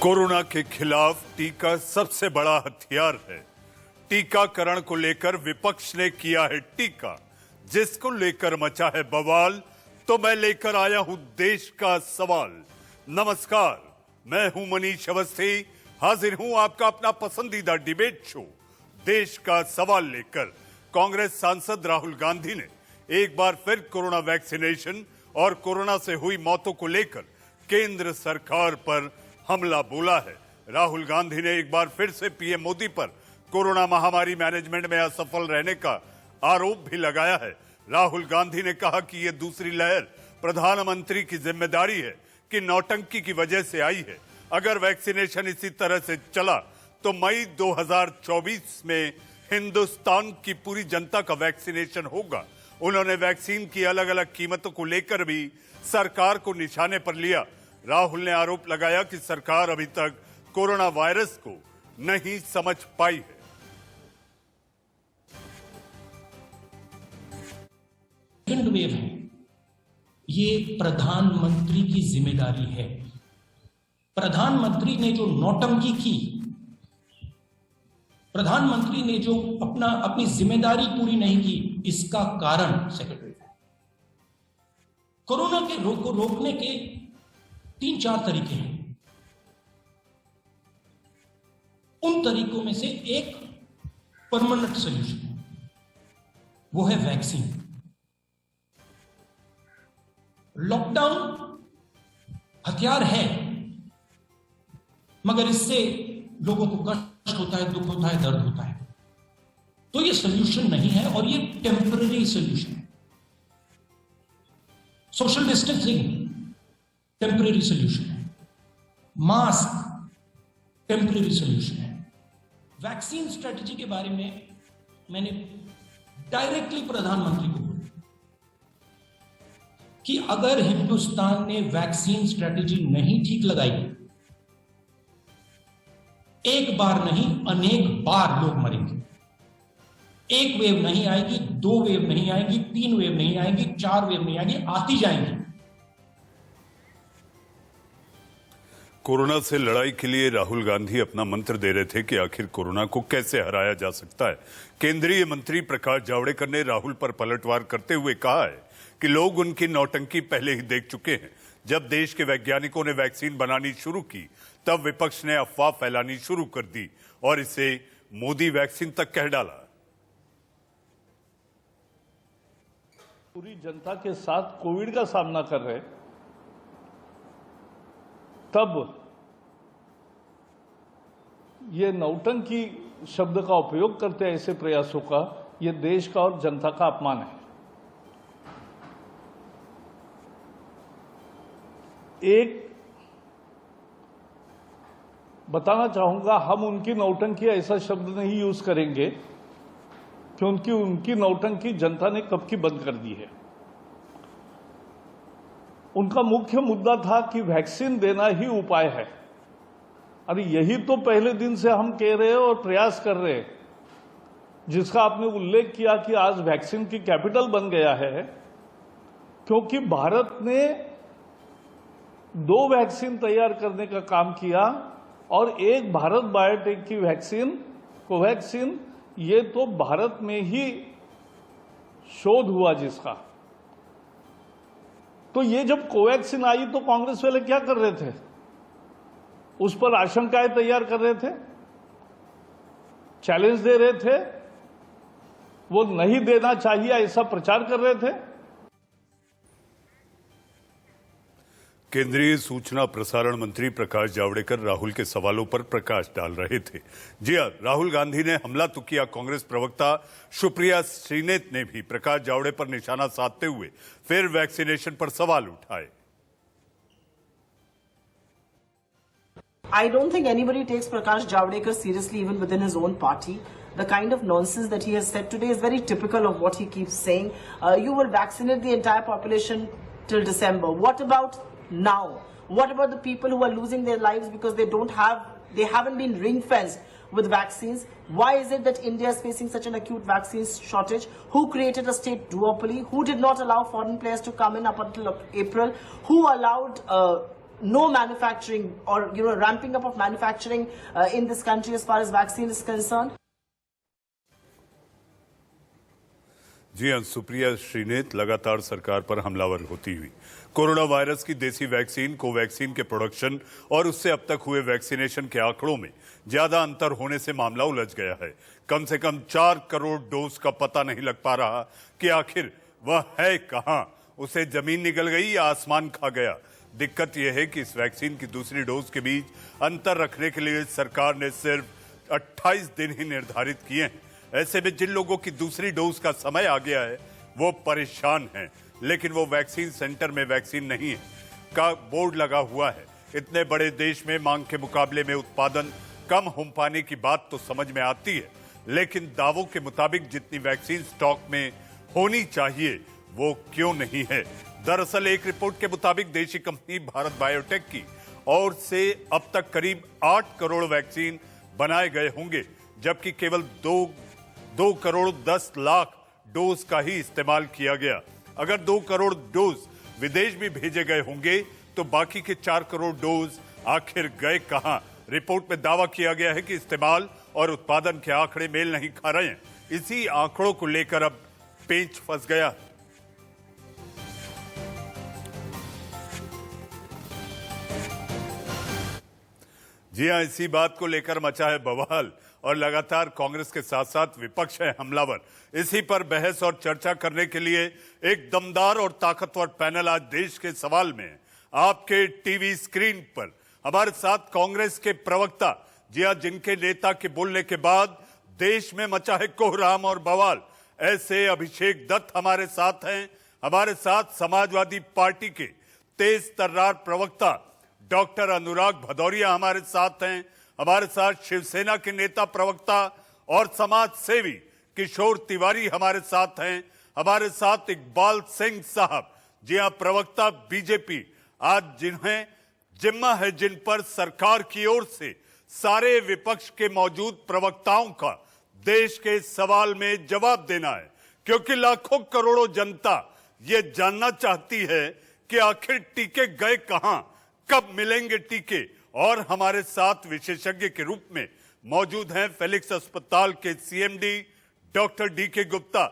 Corona के खिलाफ टीका सबसे बड़ा हथियार है। टीकाकरण को लेकर विपक्ष ने किया है टीका, जिसको लेकर मचा है बवाल। तो मैं लेकर आया हूं देश का सवाल। नमस्कार, मैं हूं मनीष अवस्थी, हाजिर हूं आपका अपना पसंदीदा डिबेट शो देश का सवाल लेकर। कांग्रेस सांसद राहुल गांधी ने एक बार फिर कोरोना वैक्सीनेशन और कोरोना से हुई मौतों को लेकर केंद्र सरकार पर हमला बोला है। राहुल गांधी ने एक बार फिर से पीएम मोदी पर कोरोना महामारी मैनेजमेंट में असफल रहने का आरोप भी लगाया है। राहुल गांधी ने कहा कि यह दूसरी लहर प्रधानमंत्री की जिम्मेदारी है कि नौटंकी की वजह से आई है। अगर वैक्सीनेशन इसी तरह से चला तो मई 2024 में हिंदुस्तान की पूरी जनता का वैक्सीनेशन होगा। उन्होंने वैक्सीन की अलग अलग कीमतों को लेकर भी सरकार को निशाने पर लिया। राहुल ने आरोप लगाया कि सरकार अभी तक कोरोना वायरस को नहीं समझ पाई है। सेकंड वेव है, ये प्रधानमंत्री की जिम्मेदारी है। प्रधानमंत्री ने जो नौटंकी की, प्रधानमंत्री ने जो अपनी जिम्मेदारी पूरी नहीं की, इसका कारण सेकंड वेव है। कोरोना के रोकने के 3-4 तरीके हैं। उन तरीकों में से एक परमानेंट सॉल्यूशन है, वो है वैक्सीन। लॉकडाउन हथियार है, मगर इससे लोगों को कष्ट होता है, दुख होता है, दर्द होता है। तो ये सॉल्यूशन नहीं है और ये टेम्पररी सॉल्यूशन है। सोशल डिस्टेंसिंग टेम्पररी सॉल्यूशन है, मास्क टेम्पररी सॉल्यूशन है। वैक्सीन स्ट्रेटजी के बारे में मैंने डायरेक्टली प्रधानमंत्री को बोला कि अगर हिंदुस्तान ने वैक्सीन स्ट्रेटजी नहीं ठीक लगाई, एक बार नहीं अनेक बार लोग मरेंगे। एक वेव नहीं आएगी, 2 वेव नहीं आएगी, 3 वेव नहीं आएगी, 4 वेव नहीं आएगी, आती जाएंगी। कोरोना से लड़ाई के लिए राहुल गांधी अपना मंत्र दे रहे थे कि आखिर कोरोना को कैसे हराया जा सकता है। केंद्रीय मंत्री प्रकाश जावड़ेकर ने राहुल पर पलटवार करते हुए कहा है कि लोग उनकी नौटंकी पहले ही देख चुके हैं। जब देश के वैज्ञानिकों ने वैक्सीन बनानी शुरू की, तब विपक्ष ने अफवाह फैलानी शुरू कर दी और इसे मोदी वैक्सीन तक कह डाला। पूरी जनता के साथ कोविड का सामना कर रहे, तब ये नौटंकी शब्द का उपयोग करते हैं ऐसे प्रयासों का, ये देश का और जनता का अपमान है। एक बताना चाहूंगा, हम उनकी नौटंकी ऐसा शब्द नहीं यूज करेंगे क्योंकि उनकी नौटंकी जनता ने कब की बंद कर दी है। उनका मुख्य मुद्दा था कि वैक्सीन देना ही उपाय है। अरे यही तो पहले दिन से हम कह रहे हैं और प्रयास कर रहे हैं, जिसका आपने उल्लेख किया कि आज वैक्सीन की कैपिटल बन गया है, क्योंकि भारत ने 2 वैक्सीन तैयार करने का काम किया और एक भारत बायोटेक की वैक्सीन कोवैक्सीन, ये तो भारत में ही शोध हुआ जिसका। तो ये जब कोवैक्सीन आई तो कांग्रेस वाले क्या कर रहे थे? उस पर आशंकाएं तैयार कर रहे थे, चैलेंज दे रहे थे, वो नहीं देना चाहिए ऐसा प्रचार कर रहे थे। केंद्रीय सूचना प्रसारण मंत्री प्रकाश जावड़ेकर राहुल के सवालों पर प्रकाश डाल रहे थे। जी हां, राहुल गांधी ने हमला तो किया। कांग्रेस प्रवक्ता सुप्रिया श्रीनेत ने भी प्रकाश जावड़ेकर पर निशाना साधते हुए फिर वैक्सीनेशन पर सवाल उठाए। I don't think anybody takes Prakash Javadekar seriously even within his own party. The kind of nonsense that he has said today is very typical of what he keeps saying. You will vaccinate the entire population till December. What about now? What about the people who are losing their lives because they haven't been ring-fenced with vaccines? Why is it that India is facing such an acute vaccine shortage? Who created a state duopoly? Who did not allow foreign players to come in up until April? Who allowed no manufacturing or ramping up of manufacturing in this country as far as vaccine is concerned. जी हाँ, सुप्रिया श्रीनेत लगातार सरकार पर हमलावर होती हुई corona virus की देसी vaccine Covaxin के प्रोडक्शन और उससे अब तक हुए वैक्सीनेशन के आंकड़ों में ज्यादा अंतर होने से मामला उलझ गया है। कम से कम 4 करोड़ डोज का पता नहीं लग पा रहा कि आखिर वह है कहां, उसे जमीन निगल गई या आसमान खा गया। दिक्कत यह है कि इस वैक्सीन की दूसरी डोज के बीच अंतर रखने के लिए सरकार ने सिर्फ 28 दिन ही निर्धारित किए हैं। ऐसे में जिन लोगों की दूसरी डोज का समय आ गया है वो परेशान हैं, लेकिन वो वैक्सीन सेंटर में वैक्सीन नहीं है का बोर्ड लगा हुआ है। इतने बड़े देश में मांग के मुकाबले में उत्पादन कम हो पाने की बात तो समझ में आती है, लेकिन दावों के मुताबिक जितनी वैक्सीन स्टॉक में होनी चाहिए वो क्यों नहीं है। दरअसल एक रिपोर्ट के मुताबिक देशी कंपनी भारत बायोटेक की ओर से अब तक करीब 8 करोड़ वैक्सीन बनाए गए होंगे, जबकि केवल 2 करोड़ 10 लाख डोज का ही इस्तेमाल किया गया। अगर 2 करोड़ डोज विदेश भी भेजे गए होंगे तो बाकी के 4 करोड़ डोज आखिर गए कहां। रिपोर्ट में दावा किया गया है कि इस्तेमाल और उत्पादन के आंकड़े मेल नहीं खा रहे हैं। इसी आंकड़ों को लेकर अब पेंच फंस गया। जी हां, इसी बात को लेकर मचा है बवाल और लगातार कांग्रेस के साथ साथ विपक्ष है हमलावर। इसी पर बहस और चर्चा करने के लिए एक दमदार और ताकतवर पैनल आज देश के सवाल में आपके टीवी स्क्रीन पर हमारे साथ कांग्रेस के प्रवक्ता, जी हां, जिनके नेता के बोलने के बाद देश में मचा है कोहराम और बवाल, ऐसे अभिषेक दत्त हमारे साथ हैं। हमारे साथ समाजवादी पार्टी के तेज तर्रार प्रवक्ता डॉक्टर अनुराग भदौरिया हमारे साथ हैं। हमारे साथ शिवसेना के नेता प्रवक्ता और समाज सेवी किशोर तिवारी हमारे साथ हैं। हमारे साथ इकबाल सिंह साहब, जी हां, प्रवक्ता बीजेपी, आज जिन्हें जिम्मा है जिन पर सरकार की ओर से सारे विपक्ष के मौजूद प्रवक्ताओं का देश के सवाल में जवाब देना है, क्योंकि लाखों करोड़ों जनता ये जानना चाहती है कि आखिर टीके गए कहां, कब मिलेंगे टीके। और हमारे साथ विशेषज्ञ के रूप में मौजूद हैं फेलिक्स अस्पताल के सीएमडी डॉक्टर डीके गुप्ता।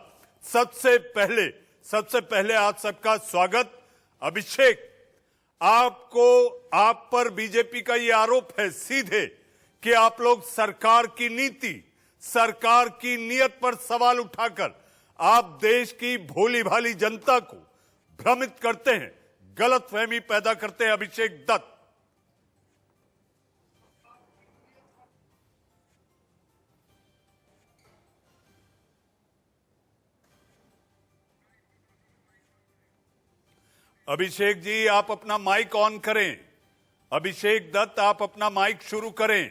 सबसे पहले आप सबका स्वागत। अभिषेक, आप पर बीजेपी का ये आरोप है सीधे कि आप लोग सरकार की नीति, सरकार की नीयत पर सवाल उठाकर आप देश की भोली भाली जनता को भ्रमित करते हैं, गलतफहमी पैदा करते हैं। अभिषेक दत्त, अभिषेक जी आप अपना माइक ऑन करें। अभिषेक दत्त आप अपना माइक शुरू करें।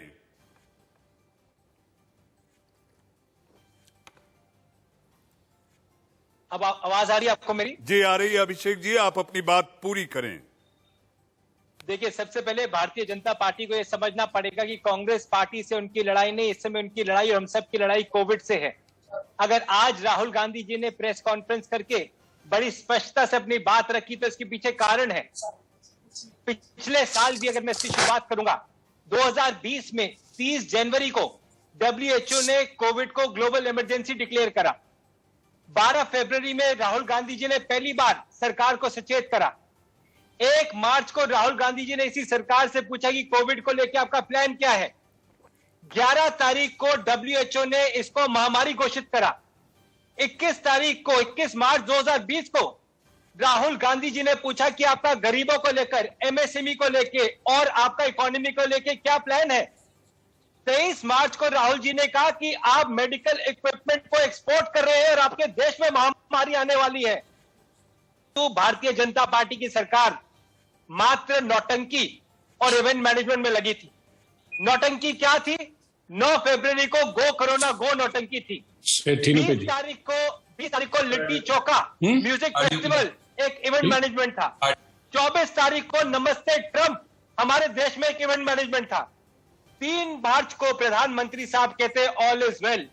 अब आवाज आ रही है आपको मेरी? जी आ रही है। अभिषेक जी आप अपनी बात पूरी करें। देखिए, सबसे पहले भारतीय जनता पार्टी को यह समझना पड़ेगा कि कांग्रेस पार्टी से उनकी लड़ाई नहीं, इस समय उनकी लड़ाई और हम सब की लड़ाई कोविड से है। अगर आज राहुल गांधी जी ने प्रेस कॉन्फ्रेंस करके बड़ी स्पष्टता से अपनी बात रखी तो इसके पीछे कारण है। पिछले साल भी अगर मैं इसकी शुरुआत करूंगा, 2020 में 30 जनवरी को WHO ने कोविड को ग्लोबल इमरजेंसी डिक्लेयर करा। 12 फरवरी में राहुल गांधी जी ने पहली बार सरकार को सचेत करा। 1 मार्च को राहुल गांधी जी ने इसी सरकार से पूछा कि कोविड को लेकर आपका प्लान क्या है। 11 तारीख को WHO ने इसको महामारी घोषित करा। 21 मार्च 2020 को राहुल गांधी जी ने पूछा कि आपका गरीबों को लेकर, MSME को लेकर और आपका इकोनॉमी को लेकर क्या प्लान है। 23 मार्च को राहुल जी ने कहा कि आप मेडिकल इक्विपमेंट को एक्सपोर्ट कर रहे हैं और आपके देश में महामारी आने वाली है। तो भारतीय जनता पार्टी की सरकार मात्र नौटंकी और इवेंट मैनेजमेंट में लगी थी। नौटंकी क्या थी? 9 फरवरी को गो कोरोना गो नौटंकी थी। 20 तारीख को लिट्टी चौका म्यूजिक फेस्टिवल एक इवेंट मैनेजमेंट था। 24 तारीख को नमस्ते ट्रंप हमारे देश में एक इवेंट मैनेजमेंट था। 3 मार्च को प्रधानमंत्री साहब कहते हैं ऑल इज वेल।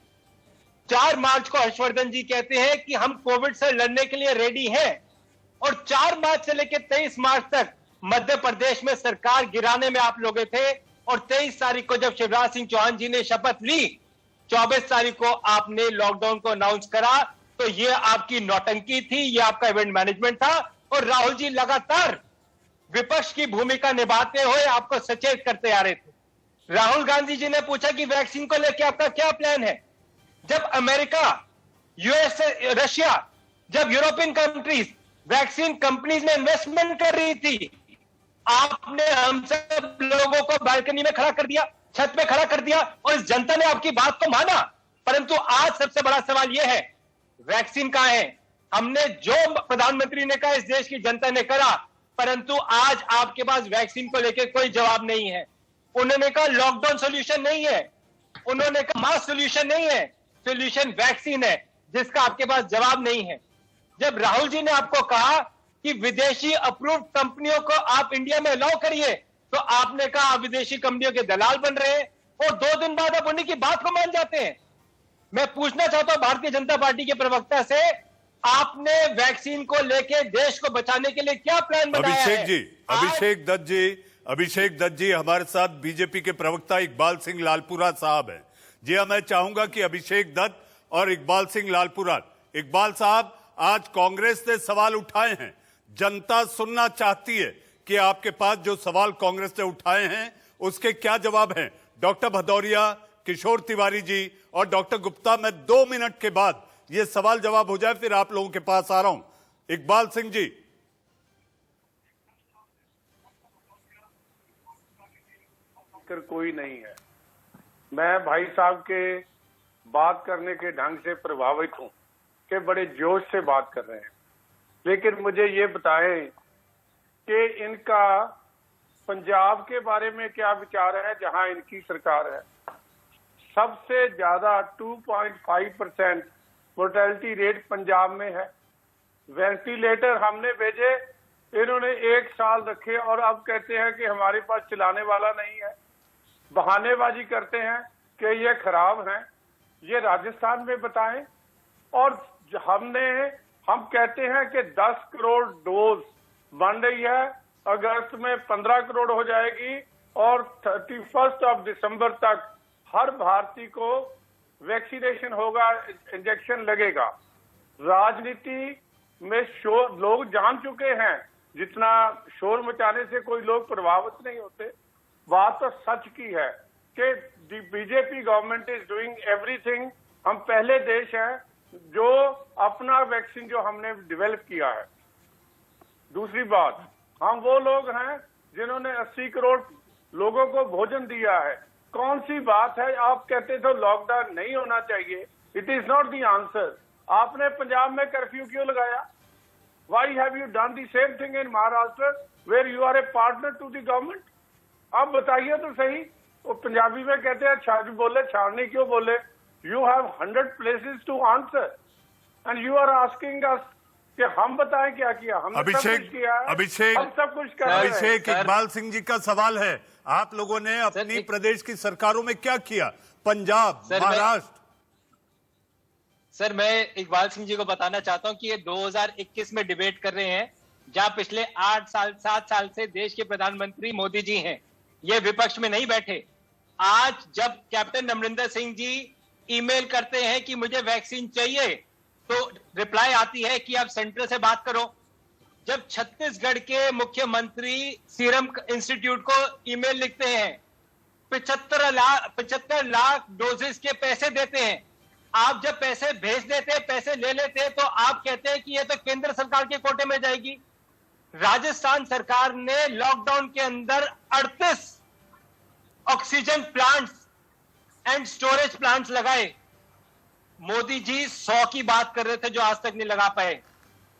4 मार्च को हर्षवर्धन जी कहते हैं कि हम कोविड से लड़ने के लिए रेडी हैं। और 4 मार्च से लेकर 23 मार्च तक मध्य प्रदेश में सरकार गिराने में आप लोग थे, और 23 तारीख को जब शिवराज सिंह चौहान जी ने शपथ ली, 24 तारीख को आपने लॉकडाउन को अनाउंस करा। तो ये आपकी नौटंकी थी, ये आपका इवेंट मैनेजमेंट था, और राहुल जी लगातार विपक्ष की भूमिका निभाते हुए आपको सचेत करते आ रहे थे। राहुल गांधी जी ने पूछा कि वैक्सीन को लेकर आपका क्या प्लान है। जब अमेरिका, यूएसए, रशिया, जब यूरोपियन कंट्रीज वैक्सीन कंपनीज में इन्वेस्टमेंट कर रही थी, आपने हम सब लोगों को बालकनी में खड़ा कर दिया, छत पे खड़ा कर दिया, और इस जनता ने आपकी बात को माना। परंतु आज सबसे बड़ा सवाल यह है, वैक्सीन कहां है? हमने जो प्रधानमंत्री ने कहा इस देश की जनता ने करा, परंतु आज आपके पास वैक्सीन को लेकर कोई जवाब नहीं है। उन्होंने कहा लॉकडाउन सॉल्यूशन नहीं है, उन्होंने कहा मास सॉल्यूशन नहीं है, सॉल्यूशन वैक्सीन है, जिसका आपके पास जवाब नहीं है। जब राहुल जी ने आपको कहा कि विदेशी अप्रूव्ड कंपनियों को आप इंडिया में अलाउ करिए, तो आपने कहा आप विदेशी कंपनियों के दलाल बन रहे हैं, और 2 दिन बाद आप उन्हीं की बात को मान जाते हैं। मैं पूछना चाहता हूं भारतीय जनता पार्टी के प्रवक्ता से, आपने वैक्सीन को लेकर देश को बचाने के लिए क्या प्लान बनाया है? अभिषेक दत्त जी हमारे साथ बीजेपी के प्रवक्ता इकबाल सिंह लालपुरा साहब हैं। जी हाँ, मैं चाहूंगा कि अभिषेक दत्त और इकबाल सिंह लालपुरा, इकबाल साहब, आज कांग्रेस ने सवाल उठाए हैं, जनता सुनना चाहती है कि आपके पास जो सवाल कांग्रेस ने उठाए हैं उसके क्या जवाब हैं। डॉक्टर भदौरिया, किशोर तिवारी जी और डॉक्टर गुप्ता, मैं 2 मिनट के बाद ये सवाल जवाब हो जाए फिर आप लोगों के पास आ रहा हूं। इकबाल सिंह जी। कोई नहीं है। मैं भाई साहब के बात करने के ढंग से प्रभावित हूं कि बड़े जोश से बात कर रहे हैं, लेकिन मुझे ये बताएं कि इनका पंजाब के बारे में क्या विचार है, जहां इनकी सरकार है। सबसे ज्यादा 2.5% मोर्टेलिटी रेट पंजाब में है। वेंटिलेटर हमने भेजे, इन्होंने 1 साल रखे और अब कहते हैं कि हमारे पास चलाने वाला नहीं है। बहानेबाजी करते हैं कि ये खराब हैं। ये राजस्थान में बताएं। और हम कहते हैं कि 10 करोड़ डोज बन रही है, अगस्त में 15 करोड़ हो जाएगी, और 31 दिसंबर तक हर भारतीय को वैक्सीनेशन होगा, इंजेक्शन लगेगा। राजनीति में शोर लोग जान चुके हैं, जितना शोर मचाने से कोई लोग प्रभावित नहीं होते। बात तो सच की है कि BJP government is doing everything. हम पहले देश हैं जो अपना वैक्सीन जो हमने डेवलप किया है। दूसरी बात, हम वो लोग हैं जिन्होंने 80 करोड़ लोगों को भोजन दिया है। कौन सी बात है, आप कहते थे लॉकडाउन नहीं होना चाहिए, it is not the answer. आपने पंजाब में कर्फ्यू क्यों लगाया? Why have you done the same thing in Maharashtra where you are a partner to the government? आप बताइए तो सही। वो पंजाबी में कहते हैं छाछ बोले छाड़नी क्यों बोले। You have 100 places to answer and you are asking us कि हम बताएं क्या किया। हमने सब कुछ किया है, हम सब कुछ कर रहे हैं। अभिषेक, इकबाल सिंह जी का सवाल है, आप लोगों ने अपनी प्रदेश की सरकारों में क्या किया? पंजाब, महाराष्ट्र। सर, मैं इकबाल सिंह जी को बताना चाहता हूं कि ये 2021 में डिबेट कर रहे हैं, जहां पिछले 7 साल से देश के प्रधानमंत्री मोदी जी हैं। ये विपक्ष में नहीं बैठे। आज जब कैप्टन अमरिंदर सिंह जी ईमेल करते हैं कि मुझे वैक्सीन चाहिए, तो रिप्लाई आती है कि आप सेंटर से बात करो। जब छत्तीसगढ़ के मुख्यमंत्री सीरम इंस्टीट्यूट को ईमेल लिखते हैं, 75 लाख डोजेस के पैसे देते हैं, आप जब पैसे भेज देते, पैसे ले लेते, तो आप कहते हैं कि ये तो केंद्र सरकार के कोटे में जाएगी। राजस्थान सरकार ने लॉकडाउन के अंदर 38 oxygen plants and storage plants लगाए। मोदी जी 100 की बात कर रहे थे जो आज तक नहीं लगा पाए।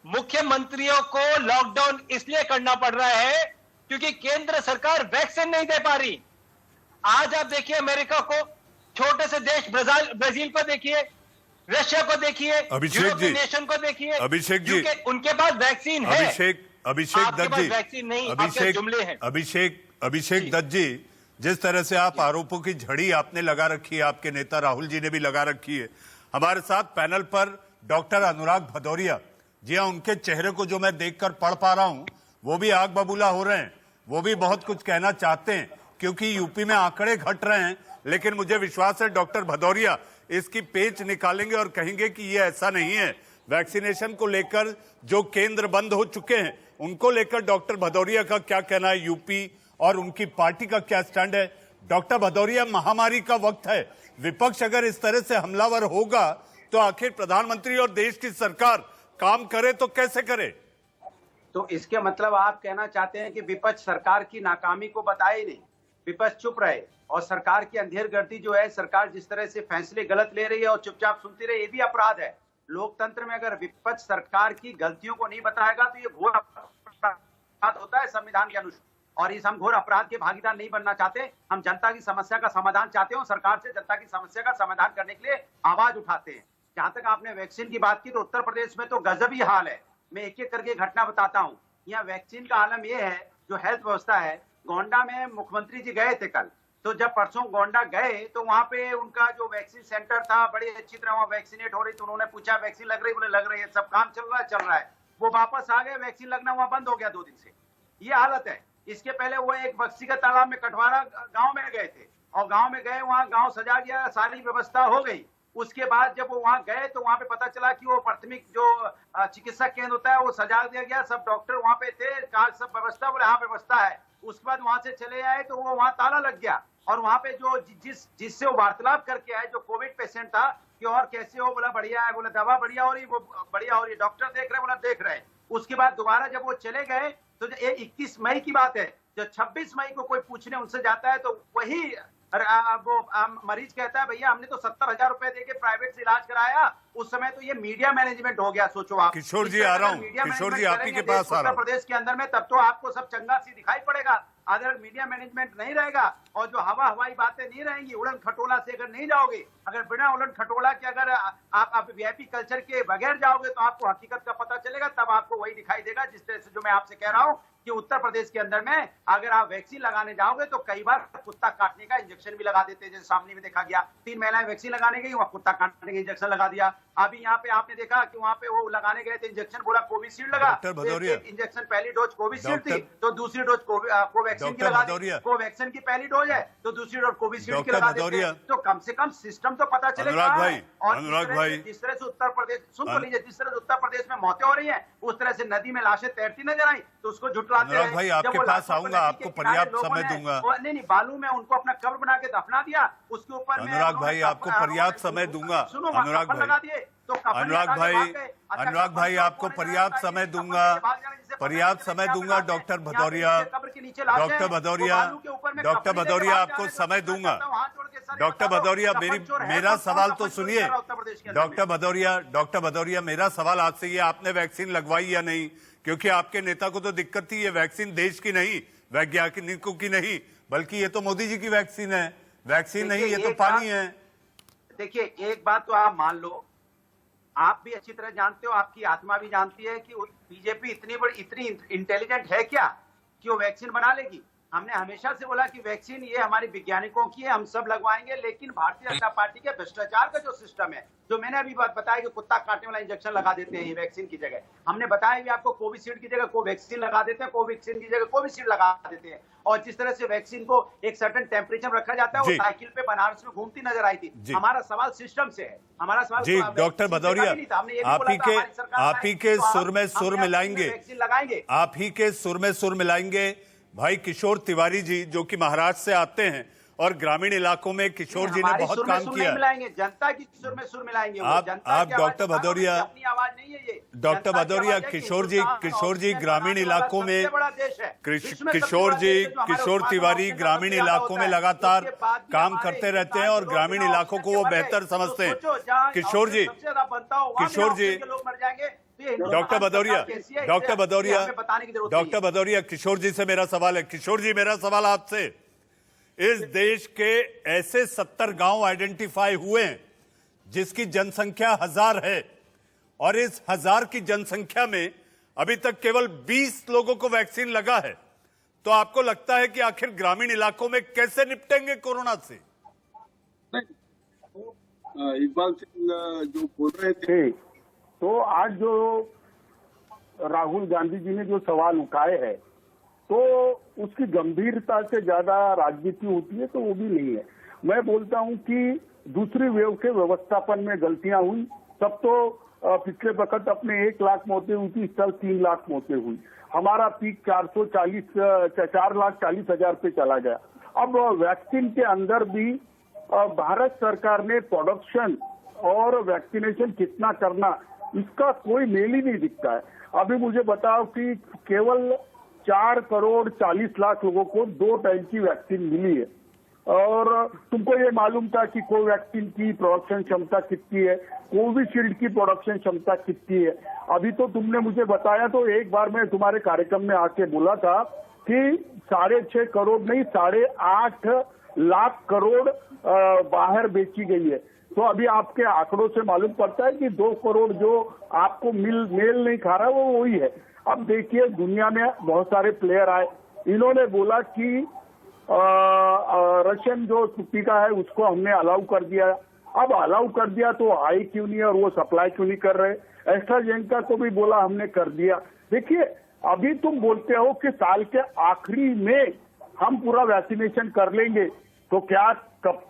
मुख्यमंत्रियों को लॉकडाउन इसलिए करना पड़ रहा है क्योंकि केंद्र सरकार वैक्सीन नहीं दे पा रही। आज आप देखिए अमेरिका को, छोटे से देश ब्राजील को देखिए, रशिया को देखिए, यूरोपियन नेशन को देखिए। अभिषेक जी, उनके पास वैक्सीन है। अभिषेक दत्त जी, वैक्सीन नहीं, आपके जुमले हैं। अभिषेक दत्त जी, जिस तरह से आप आरोपों की झड़ी आपने लगा रखी है, आपके नेता राहुल जी ने भी लगा रखी है। हमारे साथ पैनल पर डॉक्टर अनुराग भदौरिया जी हाँ, उनके चेहरे को जो मैं देखकर पढ़ पा रहा हूं वो भी आग बबूला हो रहे हैं, वो भी बहुत कुछ कहना चाहते हैं क्योंकि यूपी में आंकड़े घट रहे हैं। लेकिन मुझे विश्वास है डॉक्टर भदौरिया इसकी पेच निकालेंगे और कहेंगे कि ये ऐसा नहीं है। वैक्सीनेशन को लेकर जो केंद्र बंद हो चुके हैं उनको लेकर डॉक्टर भदौरिया का क्या कहना है, यूपी और उनकी पार्टी का क्या स्टैंड है। डॉक्टर भदौरिया, महामारी का वक्त है, विपक्ष अगर इस तरह से हमलावर होगा तो आखिर प्रधानमंत्री और देश की सरकार काम करे तो कैसे करे? तो इसके मतलब आप कहना चाहते हैं कि विपक्ष सरकार की नाकामी को बताए ही नहीं, विपक्ष चुप रहे और सरकार की अंधेरगर्दी जो है, सरकार जिस तरह से फैसले गलत ले रही है और चुपचाप सुनती रहे, ये भी अपराध है। लोकतंत्र में अगर विपक्ष सरकार की गलतियों को नहीं बताएगा तो ये घोर अपराध होता है संविधान के अनुसार। और इस हम घोर अपराध के भागीदार नहीं बनना चाहते। हम जनता की समस्या का समाधान चाहते हैं और सरकार से जनता की समस्या का समाधान करने के लिए आवाज उठाते हैं। जहां तक आपने वैक्सीन की बात की तो उत्तर प्रदेश में तो गजबी हाल है। मैं एक एक करके घटना बताता हूँ। यहाँ वैक्सीन का आलम यह है, जो हेल्थ व्यवस्था है, गोंडा में मुख्यमंत्री जी गए थे कल, तो जब परसों गोंडा गए तो वहां पे उनका जो वैक्सीन सेंटर था, बड़ी अच्छी तरह वहां वैक्सीनेट हो रही, तो उन्होंने पूछा वैक्सीन लग रही, बोले लग रही है, सब काम चल रहा है। वो वापस आ गए, वैक्सीन लगना वहां बंद हो गया 2 दिन से। ये हालत है। इसके पहले वो एक बक्सी का तालाब में कटवारा गांव में गए थे और गांव में गए, वहां गांव सजा गया, सारी व्यवस्था हो गई। उसके बाद जब वो वहां गए तो वहां पे पता चला कि वो प्राथमिक जो चिकित्सा केंद्र होता है वो सजा दिया गया, सब डॉक्टर वहां पे थे, कहा सब व्यवस्था, बोले हाँ व्यवस्था है। उसके बाद वहां से चले आए तो वो वहां ताला लग गया और वहां पे जो जिससे वो वार्तालाप करके आए, जो कोविड पेशेंट था कि और कैसे हो, बोला बढ़िया है, बोला दवा बढ़िया हो रही, वो बढ़िया हो रही, डॉक्टर देख रहे, बोला देख रहे। उसके बाद दोबारा जब वो चले गए तो ये 21 मई की बात है, जब 26 मई को कोई पूछने उनसे जाता है तो वही वो मरीज कहता है भैया हमने तो 70,000 रुपए देके प्राइवेट से इलाज कराया। उस समय तो ये मीडिया मैनेजमेंट हो गया। सोचो आप। किशोर जी आ रहा हूँ, किशोर जी आप ही के पास आ रहा हूँ। उत्तर प्रदेश के अंदर में तब तो आपको सब चंगा सी दिखाई पड़ेगा। अगर मीडिया मैनेजमेंट नहीं रहेगा और जो हवाई बातें नहीं रहेंगी, उड़न खटोला से अगर नहीं जाओगे, अगर बिना उड़न खटोला के अगर आप वीआईपी कल्चर के बगैर जाओगे तो आपको हकीकत का पता चलेगा। तब आपको वही दिखाई देगा जिस तरह से जो मैं आपसे कह रहा हूँ कि उत्तर प्रदेश के अंदर में अगर आप वैक्सीन लगाने जाओगे तो कई बार कुत्ता काटने का इंजेक्शन भी लगा देते हैं। जैसे सामने में देखा गया, 3 महिलाएं वैक्सीन लगाने गई, वहां कुत्ता काटने का इंजेक्शन लगा दिया। अभी यहाँ पे आपने देखा कि वहाँ पे वो लगाने गए थे इंजेक्शन, बोला कोविशील्ड लगा, इंजेक्शन पहली डोज कोविशील्ड थी तो दूसरी डोज कोवैक्सीन की लगा दी, कोवैक्सीन की पहली डोज है तो दूसरी डोज कोविशील्ड की लगा देते हैं। तो कम से कम सिस्टम तो पता चलेगा। और जिस तरह से उत्तर प्रदेश, सुन तो लीजिए, जिस तरह से उत्तर प्रदेश में मौतें हो रही है, उस तरह से नदी में लाशें तैरती नजर आई तो उसको झुठलाते अनुराग भाई आपके पास आऊंगा, आपको पर्याप्त समय दूंगा। नहीं, बालू में उनको अपना कब्र बना के दफना दिया, उसके ऊपर अनुराग भाई आपको पर्याप्त समय दूंगा। अनुराग भाई आपको पर्याप्त समय दूंगा, पर्याप्त समय दूंगा। डॉक्टर भदौरिया आपको समय दूंगा। डॉक्टर भदौरिया मेरा सवाल तो सुनिए। डॉक्टर भदौरिया मेरा सवाल आपसे ये, आपने वैक्सीन लगवाई या नहीं? क्योंकि आपके नेता को तो दिक्कत थी, ये वैक्सीन देश की नहीं, वैज्ञानिकों की नहीं, बल्कि ये तो मोदी जी की वैक्सीन है। वैक्सीन नहीं, ये तो पानी है। देखिए, एक बात तो आप मान लो, आप भी अच्छी तरह जानते हो, आपकी आत्मा भी जानती है कि बीजेपी इतनी इंटेलिजेंट है क्या कि वो वैक्सीन बना लेगी। हमने हमेशा से बोला कि वैक्सीन ये हमारी वैज्ञानिकों की है, हम सब लगवाएंगे, लेकिन भारतीय जनता पार्टी के भ्रष्टाचार का जो सिस्टम है, जो मैंने अभी बात बताया कि कुत्ता काटने वाला इंजेक्शन लगा देते हैं वैक्सीन की जगह, हमने बताया कि आपको कोविशील्ड की जगह कोवैक्सीन लगा देते हैं, कोवैक्सीन की जगह कोविशील्ड लगा देते हैं। और जिस तरह से वैक्सीन को एक सर्टेन टेम्परेचर रखा जाता है, वो साइकिल पे बनारस में घूमती नजर आई थी। हमारा सवाल सिस्टम से है, हमारा सवाल जी। डॉक्टर भदौरिया, आप ही के सुर में सुर मिलाएंगे, आप ही के सुर में सुर मिलाएंगे भाई किशोर तिवारी जी, जो कि महाराष्ट्र से आते हैं और ग्रामीण इलाकों में किशोर जी ने बहुत काम किया। जनता की सुर में सुर मिलाएंगे। आप डॉक्टर भदौरिया, किशोर जी ग्रामीण इलाकों में, किशोर तिवारी ग्रामीण इलाकों में लगातार काम करते रहते हैं और ग्रामीण इलाकों को वो बेहतर समझते हैं। किशोर जी डॉक्टर भदौरिया, किशोर जी से मेरा सवाल है। किशोर जी, मेरा सवाल आपसे, इस देश के ऐसे 70 गांव आइडेंटिफाई हुए हैं जिसकी जनसंख्या 1000 है और इस 1000 की जनसंख्या में अभी तक केवल 20 लोगों को वैक्सीन लगा है, तो आपको लगता है कि आखिर ग्रामीण इलाकों में कैसे निपटेंगे कोरोना से? इकबाल सिंह जो बोल रहे थे, तो आज जो राहुल गांधी जी ने जो सवाल उठाए हैं तो उसकी गंभीरता से ज्यादा राजनीति होती है तो वो भी नहीं है। मैं बोलता हूं कि दूसरी वेव के व्यवस्थापन में गलतियां हुई। तब तो पिछले वक्त अपने 1 लाख मौतें हुई थी, इस साल 3 लाख मौतें हुई। हमारा पीक 4,40,000 पे चला गया। अब वैक्सीन के अंदर भी भारत सरकार ने प्रोडक्शन और वैक्सीनेशन कितना करना, इसका कोई मेल ही नहीं दिखता है। अभी मुझे बताओ कि केवल 4,40,00,000 लोगों को 2 टाइम की वैक्सीन मिली है। और तुमको ये मालूम था कि कोवैक्सीन की प्रोडक्शन क्षमता कितनी है, कोविशील्ड की प्रोडक्शन क्षमता कितनी है? अभी तो तुमने मुझे बताया, तो एक बार मैं तुम्हारे कार्यक्रम में आके बोला था कि 6.5 करोड़ नहीं 8.5 लाख करोड़ बाहर बेची गई है। तो अभी आपके आंकड़ों से मालूम पड़ता है कि 2 करोड़ जो आपको मेल नहीं खा रहा वो वही है। अब देखिए दुनिया में बहुत सारे प्लेयर आए, इन्होंने बोला कि रशियन जो टीका है उसको हमने अलाउ कर दिया। अब अलाउ कर दिया तो आई क्यों नहीं और वो सप्लाई क्यों नहीं कर रहे? एस्ट्राजेनेका को भी बोला हमने कर दिया। देखिए अभी तुम बोलते हो कि साल के आखिरी में हम पूरा वैक्सीनेशन कर लेंगे, तो क्या कब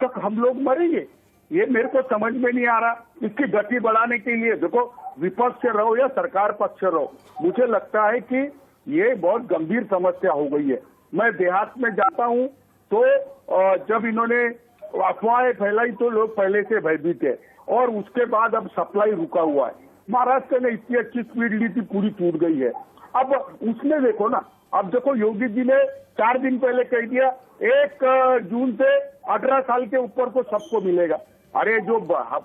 तक हम लोग मरेंगे? ये मेरे को समझ में नहीं आ रहा। इसकी गति बढ़ाने के लिए देखो विपक्ष से रहो या सरकार पक्ष से रहो, मुझे लगता है कि ये बहुत गंभीर समस्या हो गई है। मैं देहात में जाता हूं तो जब इन्होंने अफवाहें फैलाई तो लोग पहले से भयभीत है और उसके बाद अब सप्लाई रुका हुआ है। महाराष्ट्र ने इतनी अच्छी स्पीड ली थी, पूरी टूट गई है। अब उसमें देखो ना, अब देखो योगी जी ने 4 दिन पहले कह दिया 1 जून से 18 साल के ऊपर को सबको मिलेगा। अरे जो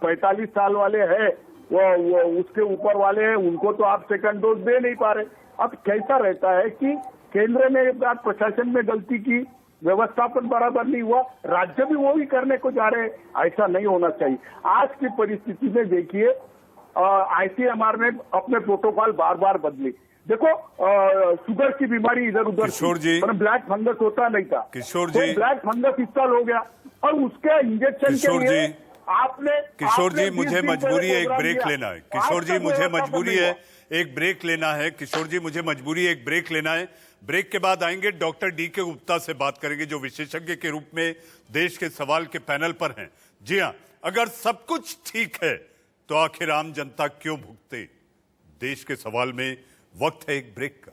45 साल वाले हैं वो उसके ऊपर वाले हैं, उनको तो आप सेकंड डोज दे नहीं पा रहे। अब कैसा रहता है कि केंद्र ने एक बार प्रशासन में गलती की, व्यवस्थापन बराबर नहीं हुआ, राज्य भी वो ही करने को जा रहे हैं। ऐसा नहीं होना चाहिए। आज की परिस्थिति में देखिए आईसीएमआर ने अपने प्रोटोकॉल बार बार बदले। देखो शुगर की बीमारी इधर उधर, किशोर जी, ब्लैक फंगस होता नहीं था, किशोर तो जी, ब्लैक फंगस इस साल हो गया और उसके इंजेक्शन के लिए किशोर जी मुझे मजबूरी है एक ब्रेक लेना है। किशोर जी मुझे मजबूरी है एक ब्रेक लेना है। किशोर जी मुझे मजबूरी है एक ब्रेक लेना है। ब्रेक के बाद आएंगे डॉक्टर डी.के. गुप्ता से बात करेंगे जो विशेषज्ञ के रूप में देश के सवाल के पैनल पर हैं। जी हां, अगर सब कुछ ठीक है तो आखिर आम जनता क्यों भुगते? देश के सवाल में वक्त है एक ब्रेक का।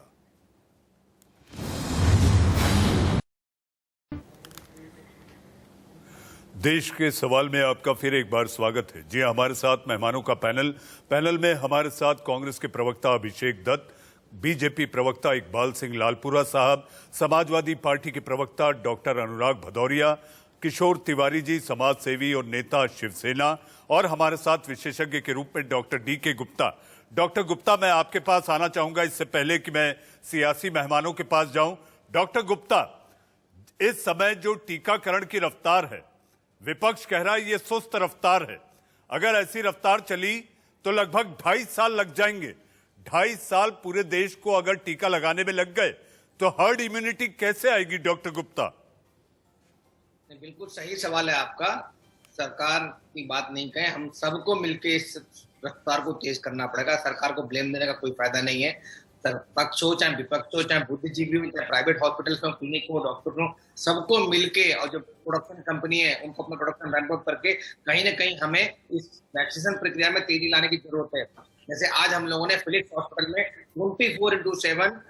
देश के सवाल में आपका फिर एक बार स्वागत है। जी हमारे साथ मेहमानों का पैनल में हमारे साथ कांग्रेस के प्रवक्ता अभिषेक दत्त, बीजेपी प्रवक्ता इकबाल सिंह लालपुरा साहब, समाजवादी पार्टी के प्रवक्ता डॉक्टर अनुराग भदौरिया, किशोर तिवारी जी समाज सेवी और नेता शिवसेना, और हमारे साथ विशेषज्ञ के रूप में doctor DK. Gupta. Doctor Gupta मैं आपके पास आना चाहूंगा इससे पहले कि मैं सियासी मेहमानों के पास जाऊं। डॉक्टर गुप्ता, इस समय जो टीकाकरण की रफ्तार है, विपक्ष कह रहा है ये सुस्त रफ्तार है। अगर ऐसी रफ्तार चली तो लगभग 2.5 साल लग जाएंगे। 2.5 साल पूरे देश को अगर टीका लगाने में लग गए तो हर्ड इम्यूनिटी कैसे आएगी? डॉक्टर गुप्ता बिल्कुल सही सवाल है आपका। सरकार की बात नहीं कहें, हम सबको मिलकर इस रफ्तार को तेज करना पड़ेगा। सरकार को ब्लेम देने का कोई फायदा नहीं है। पक्ष हो चाहे विपक्ष हो, चाहे बुद्धिजीवी हो, चाहे प्राइवेट हॉस्पिटल्स में क्लिनिक हो, डॉक्टर हो, सबको मिलके और जो प्रोडक्शन कंपनी है उनको अपना प्रोडक्शन रैंप अप करके कहीं ना कहीं हमें इस वैक्सीनेशन प्रक्रिया में तेजी लाने की जरूरत है। जैसे आज हम लोगों ने फिलिप्स हॉस्पिटल में 24/7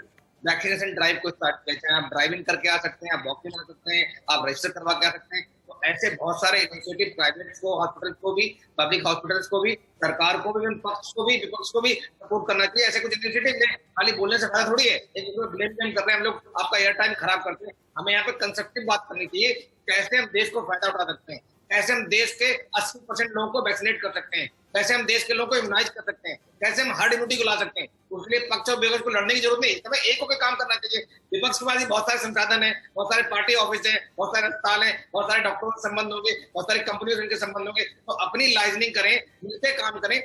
वैक्सीनेशन ड्राइव को स्टार्ट किया। चाहे आप ड्राइव इन करके आ सकते हैं, आप वॉक इन आ सकते हैं, आप रजिस्टर करवा के आ सकते हैं। तो ऐसे बहुत सारे इनिशिएटिव प्राइवेट को, हॉस्पिटल को भी, पब्लिक हॉस्पिटल्स को भी, सरकार को भी, पक्ष को भी, विपक्ष को भी सपोर्ट करना चाहिए। ऐसे कुछ इनिशिएटिव है, खाली बोलने से फायदा थोड़ी है। एक ब्लेम कर रहे हैं हम लोग, आपका एयर टाइम खराब करते हैं। हमें यहाँ पे कंस्ट्रक्टिव बात करनी चाहिए, कैसे हम देश को फायदा उठा सकते हैं, कैसे हम देश के 80% लोगों को वैक्सीनेट कर सकते हैं, कैसे हम देश के लोगों को इम्यूनाइज कर सकते हैं, कैसे हम हर्ड इम्यूनिटी को ला सकते हैं। उसके लिए पक्ष और विपक्ष को लड़ने की जरूरत नहीं, हमें एक होकर काम करना चाहिए। विपक्ष के पास बहुत सारे संसाधन है, बहुत सारे पार्टी ऑफिस है, बहुत सारे अस्पताल है, बहुत सारे डॉक्टरों से संबंध होंगे, बहुत सारी कंपनियों से उनके संबंध होंगे। तो अपनी लाइजनिंग करें, मिलकर काम करें,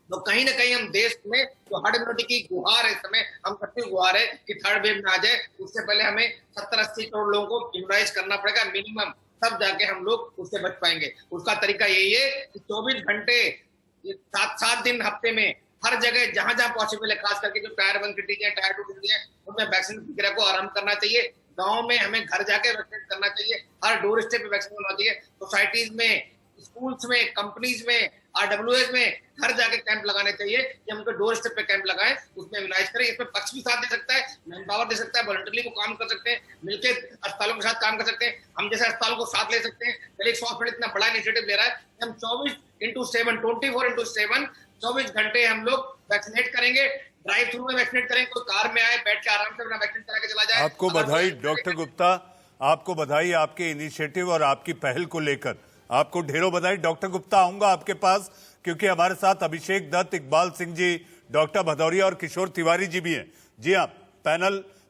तो कहीं ना कहीं हम देश में जो हर्ड इम्यूनिटी की गुहार है, इस समय हम सबकी गुहार है कि थर्ड वेव में आ जाए, उससे पहले हमें 70-80 करोड़ लोगों को इम्यूनाइज करना पड़ेगा मिनिमम, तब जाके हम लोग उससे बच पाएंगे। उसका तरीका यही है कि 24 घंटे 7 दिन हफ्ते में हर जगह जहां जहां पॉसिबल है, खास करके जो टायर 1 सिटीज है, टायर 2 सिटीज है, उनमें वैक्सीन की प्रक्रिया को आरंभ करना चाहिए। गांव में हमें घर जाके वैक्सीन करना चाहिए, हर डोर स्टेप पे वैक्सीन होना चाहिए। सोसाइटीज में, स्कूल्स में, कंपनीज में, RWS में घर जाके कैंप लगाने चाहिए कि हम उनके डोर स्टेप पे कैंप लगाएं, उसमें इम्यूनाइज करें। इसमें पक्ष भी साथ दे सकता है, मैन पावर दे सकता है, वॉलंटरली को काम कर सकते हैं, मिलकर अस्पतालों के साथ काम कर सकते हैं, हम जैसे अस्पतालों को साथ ले सकते हैं। दिल्ली हॉस्पिटल इतना बड़ा इनिशिएटिव ले रहा है कि हम 24x7 24 घंटे हम लोग वैक्सीनेट करेंगे, ड्राइव थ्रू में वैक्सीनेट करेंगे, कोई कार में आए, बैठ के आराम से अपना वैक्सीन करा के चला जाए। आपको बधाई डॉक्टर गुप्ता, आपको बधाई आपके इनिशिएटिव और आपकी पहल को लेकर, आपको ढेरों बधाई। डॉक्टर गुप्ता, आऊंगा आपके पास क्योंकि हमारे साथ अभिषेक दत्त, इकबाल सिंह जी, डॉक्टर भदौरिया और किशोर तिवारी जी भी हैं। जी हाँ,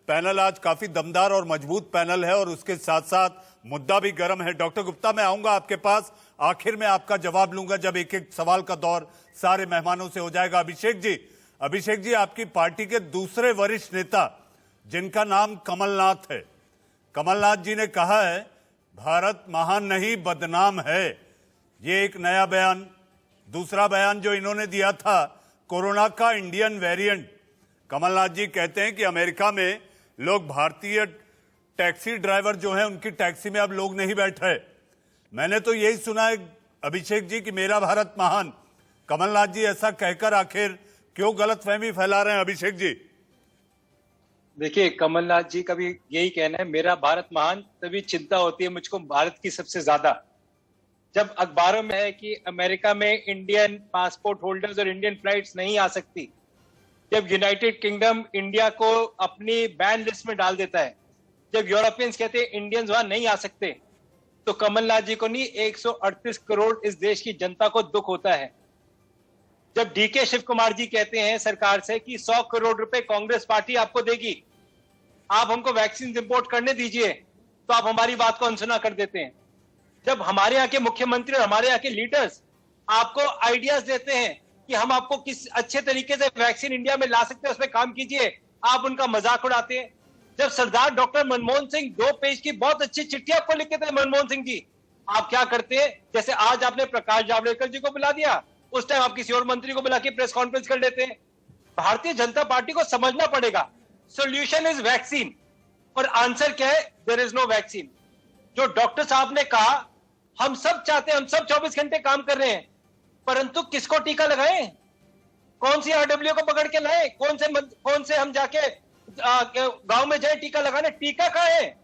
पैनल आज काफी दमदार और मजबूत पैनल है और उसके साथ साथ मुद्दा भी गर्म है। डॉक्टर गुप्ता, मैं आऊंगा आपके पास, आखिर में आपका जवाब लूंगा जब एक एक सवाल का दौर सारे मेहमानों से हो जाएगा। अभिषेक जी, आपकी पार्टी के दूसरे वरिष्ठ नेता जिनका नाम कमलनाथ है, कमलनाथ जी ने कहा है भारत महान नहीं बदनाम है। ये एक नया बयान। दूसरा बयान जो इन्होंने दिया था, कोरोना का इंडियन वेरिएंट। कमलनाथ जी कहते हैं कि अमेरिका में लोग, भारतीय टैक्सी ड्राइवर जो हैं, उनकी टैक्सी में अब लोग नहीं बैठे। मैंने तो यही सुना है अभिषेक जी कि मेरा भारत महान। कमलनाथ जी ऐसा कहकर आखिर क्यों गलतफहमी फैला रहे हैं अभिषेक जी? देखिए, कमलनाथ जी का भी यही कहना है, मेरा भारत महान। तभी चिंता होती है मुझको भारत की सबसे ज्यादा, जब अखबारों में है कि अमेरिका में इंडियन पासपोर्ट होल्डर्स और इंडियन फ्लाइट्स नहीं आ सकती, जब यूनाइटेड किंगडम इंडिया को अपनी बैन लिस्ट में डाल देता है, जब यूरोपियंस कहते हैं इंडियंस वहां नहीं आ सकते, तो कमलनाथ जी को नहीं 138 करोड़ इस देश की जनता को दुख होता है। जब DK शिव कुमार जी कहते हैं सरकार से कि 100 करोड़ रुपए कांग्रेस पार्टी आपको देगी, आप हमको वैक्सीन इंपोर्ट करने दीजिए, तो आप हमारी बात को अनसुना कर देते हैं। जब हमारे यहाँ के मुख्यमंत्री और हमारे यहाँ के लीडर्स आपको आइडियाज देते हैं कि हम आपको किस अच्छे तरीके से वैक्सीन इंडिया में ला सकते हैं, उसमें काम कीजिए, आप उनका मजाक उड़ाते हैं। जब सरदार डॉक्टर मनमोहन सिंह 2 पेज की बहुत अच्छी चिट्ठी आपको लिखे थे मनमोहन सिंह जी, आप क्या करते हैं, जैसे आज आपने प्रकाश जावड़ेकर जी को बुला दिया, उस टाइम आप किसी और मंत्री को बुला के प्रेस कॉन्फ्रेंस कर लेते हैं। भारतीय जनता पार्टी को समझना पड़ेगा, सोल्यूशन इज वैक्सीन और आंसर क्या है, देयर इज नो वैक्सीन। जो डॉक्टर साहब ने कहा, हम सब चाहते हैं, हम सब 24 घंटे काम कर रहे हैं, परंतु किसको टीका लगाएं, कौन सी RW को पकड़ के लाएं, कौन से हम जाके गांव में जाए टीका लगाने, टीका कहां है?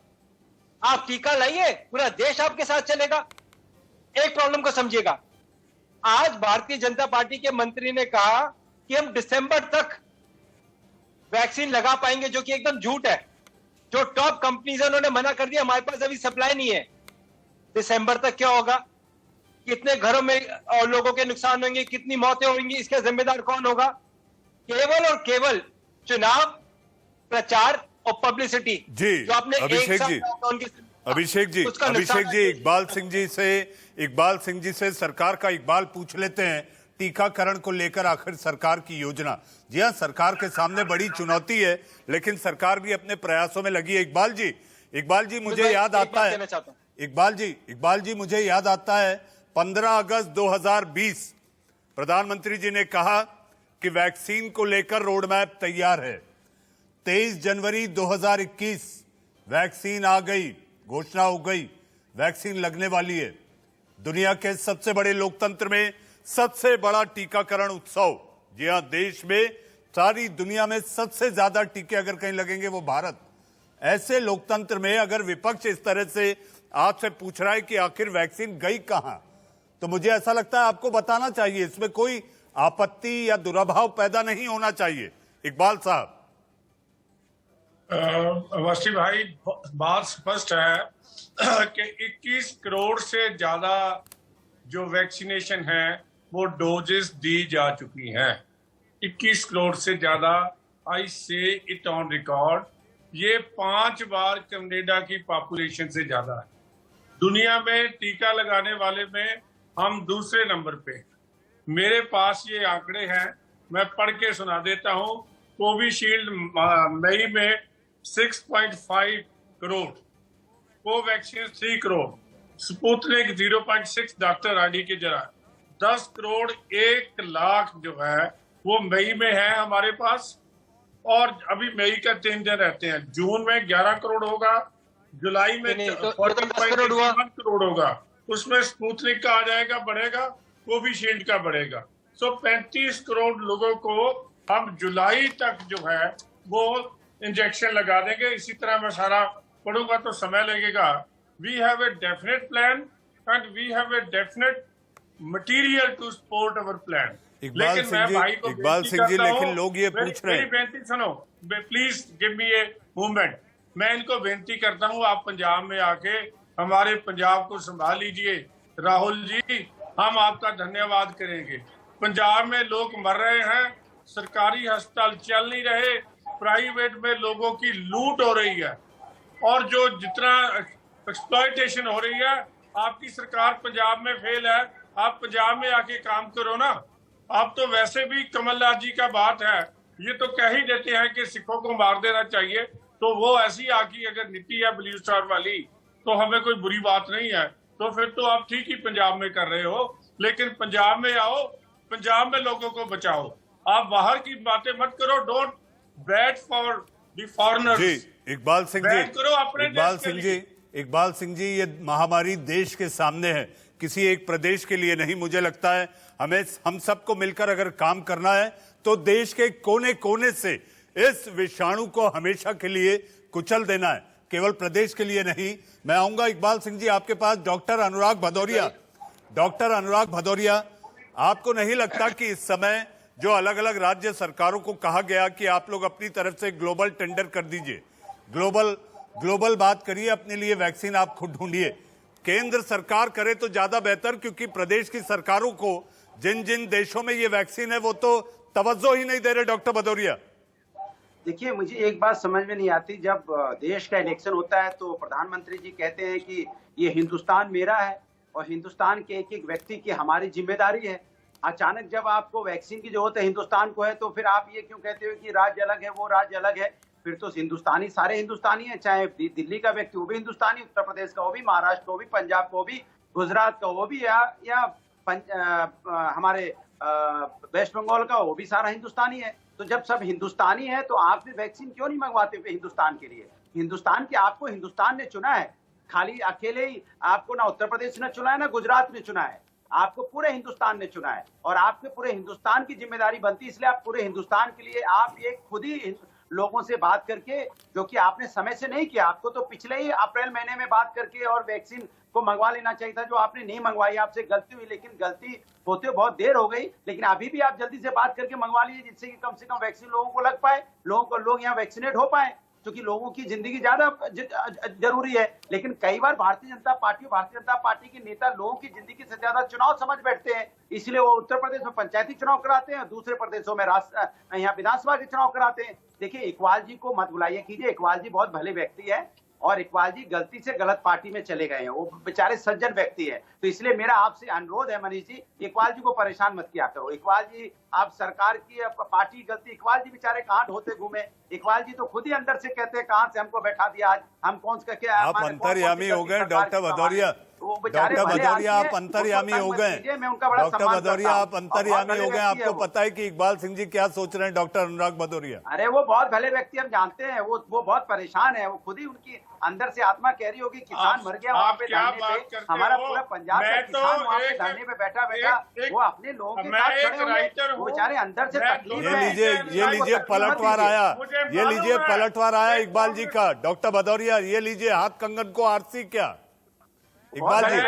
आप टीका लाइए, पूरा देश आपके साथ चलेगा। एक प्रॉब्लम को समझिएगा, आज भारतीय जनता पार्टी के मंत्री ने कहा कि हम दिसंबर तक वैक्सीन लगा पाएंगे, जो कि एकदम झूठ है। जो टॉप कंपनीज है उन्होंने मना कर दिया, हमारे पास अभी सप्लाई नहीं है। दिसंबर तक क्या होगा, कितने घरों में और लोगों के नुकसान होंगे, कितनी मौतें होंगी, इसका जिम्मेदार कौन होगा? केवल और केवल चुनाव प्रचार और पब्लिसिटी जी। जो आपने अभिषेक जी, इकबाल सिंह जी से सरकार का इकबाल पूछ लेते हैं। टीकाकरण को लेकर आखिर सरकार की योजना, जी हाँ, सरकार के सामने बड़ी चुनौती है, लेकिन सरकार भी अपने प्रयासों में लगी है। इकबाल जी मुझे याद आता है, इकबाल जी मुझे याद आता है 15 अगस्त 2020 प्रधानमंत्री जी ने कहा कि वैक्सीन को लेकर रोड मैप तैयार है। 23 जनवरी 2021 वैक्सीन आ गई, घोषणा हो गई, वैक्सीन लगने वाली है। दुनिया के सबसे बड़े लोकतंत्र में सबसे बड़ा टीकाकरण उत्सव, जी हाँ, देश में, सारी दुनिया में सबसे ज्यादा टीके अगर कहीं लगेंगे वो भारत। ऐसे लोकतंत्र में अगर विपक्ष इस तरह से आपसे पूछ रहा है कि आखिर वैक्सीन गई कहां, तो मुझे ऐसा लगता है आपको बताना चाहिए, इसमें कोई आपत्ति या दुराभाव पैदा नहीं होना चाहिए। इकबाल साहब। अवस्थी भाई, बात स्पष्ट है कि 21 करोड़ से ज्यादा जो वैक्सीनेशन है वो डोजेस दी जा चुकी हैं। 21 करोड़ से ज्यादा, आई से इट ऑन रिकॉर्ड, ये 5 बार कनाडा की पॉपुलेशन से ज्यादा है। दुनिया में टीका लगाने वाले में हम दूसरे नंबर पे। मेरे पास ये आंकड़े हैं, मैं पढ़ के सुना देता हूं। कोविशील्ड मई में 6.5 crore, Covaxin 3 crore, Sputnik 0.6, doctor आडी के जरा 10 करोड़ 1 लाख जो है वो मई में है हमारे पास, और अभी मई का 3 दिन रहते हैं। जून में 11 करोड़ होगा, जुलाई में 41 करोड़ होगा, उसमें स्पुतनिक का आ जाएगा, बढ़ेगा, कोविशील्ड का बढ़ेगा। सो 35 करोड़ लोगों को हम जुलाई तक जो है वो इंजेक्शन लगा देंगे। इसी तरह मैं सारा पढ़ूंगा तो समय लगेगा। We have a definite plan and we have a definite material to support our plan. Iqbal Singh ji, लेकिन लोग ये पूछ रहे हैं, बेनती सुनो, please give me a movement. मैं इनको बेनती करता हूँ, आप पंजाब में आके हमारे पंजाब को संभाल लीजिए। राहुल जी, हम आपका धन्यवाद करेंगे। पंजाब में लोग मर रहे हैं, सरकारी अस्पताल चल नहीं रहे, प्राइवेट में लोगों की लूट हो रही है, और जो जितना एक्सप्लॉयटेशन हो रही है, आपकी सरकार पंजाब में फेल है। आप पंजाब में आके काम करो ना। आप तो वैसे भी कमलनाथ जी का बात है, ये तो कह ही देते हैं कि सिखों को मार देना चाहिए, तो वो ऐसी आकी अगर नीति है ब्लू स्टार वाली, तो हमें कोई बुरी बात नहीं है। तो फिर तो आप ठीक ही पंजाब में कर रहे हो, लेकिन पंजाब में आओ, पंजाब में लोगों को बचाओ। आप बाहर की बातें मत करो। Don't bat for the foreigners. जी इकबाल सिंह जी, करो अपने इकबाल सिंह जी, ये महामारी देश के सामने है, किसी एक प्रदेश के लिए नहीं। मुझे लगता है हम सबको मिलकर अगर काम करना है तो देश के कोने कोने से इस विषाणु को हमेशा के लिए कुचल देना है, केवल प्रदेश के लिए नहीं। मैं आऊंगा इकबाल सिंह जी आपके पास। डॉक्टर अनुराग भदौरिया, आपको नहीं लगता कि इस समय जो अलग अलग राज्य सरकारों को कहा गया कि आप लोग अपनी तरफ से ग्लोबल टेंडर कर दीजिए, ग्लोबल बात करिए, अपने लिए वैक्सीन आप खुद ढूंढिए, केंद्र सरकार करे तो ज्यादा बेहतर, क्योंकि प्रदेश की सरकारों को जिन जिन देशों में ये वैक्सीन है वो तो तवज्जो ही नहीं दे रहे। डॉक्टर भदौरिया, देखिए, मुझे एक बात समझ में नहीं आती। जब देश का इलेक्शन होता है तो प्रधानमंत्री जी कहते हैं कि ये हिंदुस्तान मेरा है और हिंदुस्तान के एक एक व्यक्ति की हमारी जिम्मेदारी है। अचानक जब आपको वैक्सीन की जरूरत है, हिंदुस्तान को है, तो फिर आप ये क्यों कहते हो कि राज्य अलग है, वो राज्य अलग है? फिर तो हिंदुस्तानी सारे हिंदुस्तानी है, चाहे दिल्ली का व्यक्ति वो भी हिंदुस्तानी, उत्तर प्रदेश का वो भी, महाराष्ट्र का वो भी, पंजाब का वो भी, गुजरात का वो भी, या हमारे वेस्ट बंगाल का वो भी सारा हिंदुस्तानी है। तो जब सब हिंदुस्तानी है तो आप भी वैक्सीन क्यों नहीं मंगवाते हुए हिंदुस्तान के लिए? हिंदुस्तान के आपको हिंदुस्तान ने चुना है, खाली अकेले ही आपको ना उत्तर प्रदेश ने चुना है ना गुजरात ने चुना है, आपको पूरे हिंदुस्तान ने चुना है और आपके पूरे हिंदुस्तान की जिम्मेदारी बनती है। इसलिए आप पूरे हिंदुस्तान के लिए आप एक खुद ही लोगों से बात करके, जो कि आपने समय से नहीं किया, आपको तो पिछले ही अप्रैल महीने में बात करके और वैक्सीन को मंगवा लेना चाहिए था, जो आपने नहीं मंगवाई। आपसे गलती हुई, लेकिन गलती होते बहुत देर हो गई। लेकिन अभी भी आप जल्दी से बात करके मंगवा लीजिए, जिससे कि कम से कम वैक्सीन लोगों को लग पाए, लोग यहाँ वैक्सीनेट हो पाए, क्योंकि लोगों की जिंदगी ज्यादा जरूरी है। लेकिन कई बार भारतीय जनता पार्टी के नेता लोगों की जिंदगी से ज्यादा चुनाव समझ बैठते हैं, इसलिए वो उत्तर प्रदेश में पंचायती चुनाव कराते हैं, दूसरे प्रदेशों में यहाँ विधानसभा के चुनाव कराते हैं। देखिए, इकबाल जी को मत बुलाइए कीजिए, इकबाल जी बहुत भले व्यक्ति है और इकबाल जी गलती से गलत पार्टी में चले गए हैं, वो बेचारे सज्जन व्यक्ति है। तो इसलिए मेरा आपसे अनुरोध है मनीष जी, इकबाल जी को परेशान मत किया करो। इकबाल जी, आप सरकार की पार्टी की गलती, इकबाल जी बेचारे कहाँ ढोते घूमे, इकबाल जी तो खुद ही अंदर से कहते हैं कहाँ से हमको बैठा दिया, आज हम कौन सा क्या। आप अंतर्यामी हो गए डॉक्टर भदौरिया, आप अंतर्यामी हो गए, डॉक्टर भदौरिया आप अंतर्यामी हो गए। आपको पता है कि इकबाल सिंह जी क्या सोच रहे हैं? डॉक्टर अनुराग भदौरिया, अरे वो बहुत भले व्यक्ति, हम जानते हैं, वो बहुत परेशान है, वो खुद ही उनकी अंदर से आत्मा कह रही होगी किसान मर गया वहाँ पे धरने पे, हमारा पूरा पंजाब का किसान वहाँ पे धरने पे बैठा वो अपने लोगों के साथ खड़े होंगे, वो बेचारे अंदर से तकलीफ है। ये लीजिए पलटवार आया, ये लीजिए पलटवार आया इकबाल जी का। डॉक्टर भदौरिया, ये लीजिए हाथ कंगन को आरसी क्या इकबाल जी?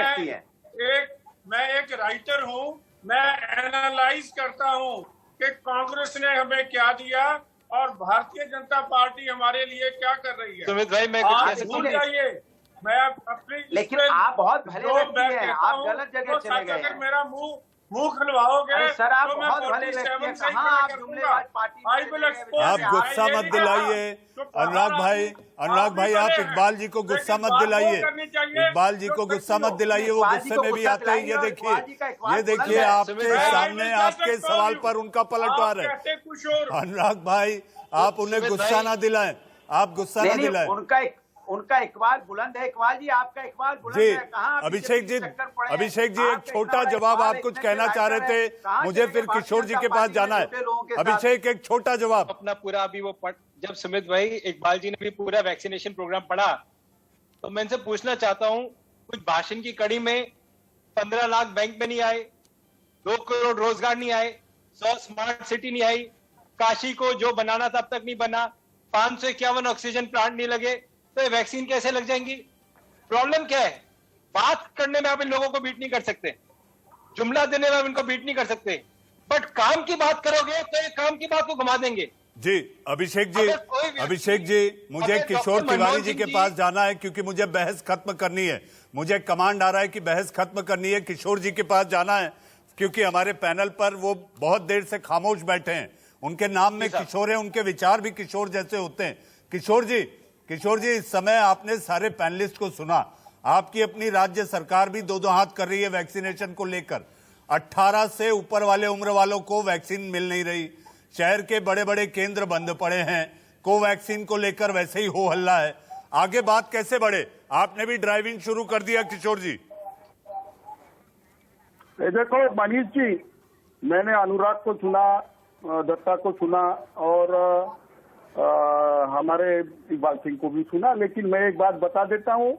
मैं एक राइटर हूँ, मैं एनालाइज करता हूँ कि कांग्रेस ने हमें क्या दिया और भारतीय जनता पार्टी हमारे लिए क्या कर रही है। सुमित भाई, मैं भूल जाइए, मैं अपनी, लेकिन आप बहुत भले व्यक्ति हैं, आप गलत जगह चले गए। अगर मेरा मुंह खुलवाओगे सर, आप बहुत भले व्यक्ति हैं, कहाँ आप जुमलेबाज पार्टी। आप गुस्सा मत दिलाइए अनुराग भाई, आप इकबाल जी को गुस्सा मत दिलाइए, इकबाल जी को गुस्सा मत दिलाइए, वो गुस्से में भी आते हैं। ये देखिए आपके सामने आपके सवाल पर उनका पलटवार है। अनुराग भाई, आप उन्हें गुस्सा ना दिलाएं, आप गुस्सा ना दिलाएं। उनका इकबाल बुलंद है। इकबाल जी, आपका इकबाल बुलंद जी है। कहाँ अभिषेक जी, चक्कर पड़े हैं? अभिषेक जी एक आपका छोटा इतना जवाब, बड़ा आप इकबाल, कुछ इतने कहना चाह रहे राइटर है। थे, कहाँ मुझे चले फिर भारतीय किशोर जी जनता के पास पार्टी में जाना है। छोटे लोगों के साथ? अभिषेक एक छोटा जवाब। अपना पूरा अभी जब सुमित भाई इकबाल जी ने भी पूरा वैक्सीनेशन प्रोग्राम पढ़ा, तो मैं इनसे पूछना चाहता हूं, कुछ भाषण की कड़ी में 15 लाख बैंक में नहीं आए, 2 करोड़ रोजगार नहीं आए, 100 स्मार्ट सिटी नहीं आई, काशी को जो बनाना था अब तक नहीं बना, 551 ऑक्सीजन प्लांट नहीं लगे, तो ये वैक्सीन कैसे लग जाएंगी? प्रॉब्लम क्या है? बात करने में आप इन लोगों को बीट नहीं कर सकते, जुमला देने में आप इनको बीट नहीं कर सकते, बट काम की बात करोगे तो ये काम की बात को घुमा देंगे। जी अभिषेक जी, अगर कोई व्यक्ति- अभिषेक जी मुझे अगर किशोर डॉक्टर तिवारी मनमोहन जी सिंह के जी- पास जाना है, क्योंकि मुझे बहस खत्म करनी है। मुझे कमांड आ रहा है कि बहस खत्म करनी है, किशोर जी के पास जाना है, क्योंकि हमारे पैनल पर वो बहुत देर से खामोश बैठे हैं। उनके नाम में किशोर है, उनके विचार भी किशोर जैसे होते हैं। किशोर जी इस समय आपने सारे पैनलिस्ट को सुना, आपकी अपनी राज्य सरकार भी दो हाथ कर रही है वैक्सीनेशन को लेकर। 18 से ऊपर वाले उम्र वालों को वैक्सीन मिल नहीं रही, शहर के बड़े बड़े केंद्र बंद पड़े हैं, कोवैक्सीन को लेकर वैसे ही हो हल्ला है। आगे बात कैसे बढ़े? आपने भी ड्राइविंग शुरू कर दिया किशोर जी। देखो मनीष जी, मैंने अनुराग को सुना, दत्ता को सुना और हमारे इकबाल सिंह को भी सुना, लेकिन मैं एक बात बता देता हूँ,